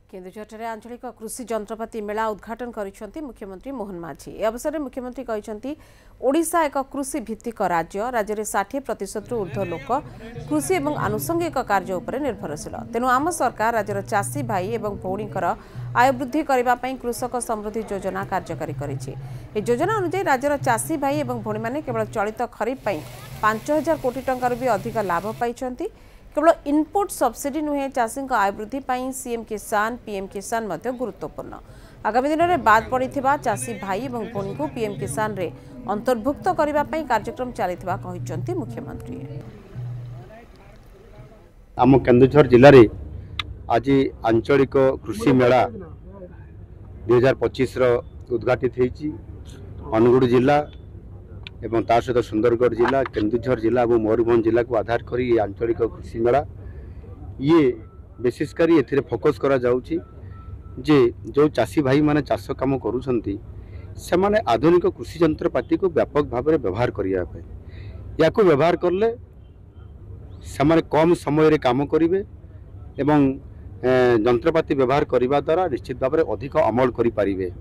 केन्दुझर आंचलिक कृषि जंत्रपाति मेला उद्घाटन करिसेंती मुख्यमंत्री मोहन माझी। ए अवसर में मुख्यमंत्री कहिसेंती ओडिशा एक कृषि भित्तिक राज्य। राज्य में 60% ऊर्ध्व लोक कृषि और आनुषंगिक कार्य उपर निर्भरशील। तेणु आम सरकार राज्यर चाषी भाई और भौणीकर आय वृद्धि करने कृषक समृद्धि योजना कार्यकारी करिछि। ए योजना अनुसार राज्यर चाषी भाई और भौणी मैंने केवल चलित खरीफ 5,000 कोटी टंकार भी अधिक लाभ पाइछंती। केवल इनपुट सब्सिडी नुहे चाषी आय वृद्धि सीएम किसान पीएम किसान गुरुत्वपूर्ण। आगामी दिन में बाद पड़ा चाषी भाई और भौणी को पीएम किसान रे अंतर्भुक्त करने कार्यक्रम चली मुख्यमंत्री। आम केन्दुझर जिले में आज आंचलिक कृषि मेला 2025 उद्घाटित होती। अनुगुड़ जिला एवं ता सहित सुंदरगढ़ जिला केन्दुझर जिला और मयूरभंज जिला को आधार कर आंचलिक कृषि मेला ये विशेषकर ए फोकस करा जाउची जे जो चाषी भाई माने चाष काम करुछंती से माने आधुनिक कृषि जंत्रपाति को व्यापक भाव में व्यवहार करिया पे या को व्यवहार करले से माने कम समय रे काम करिवे एवं जंत्रपाति व्यवहार करिबा द्वारा निश्चित भाव में अधिक अमल करि पारिबे।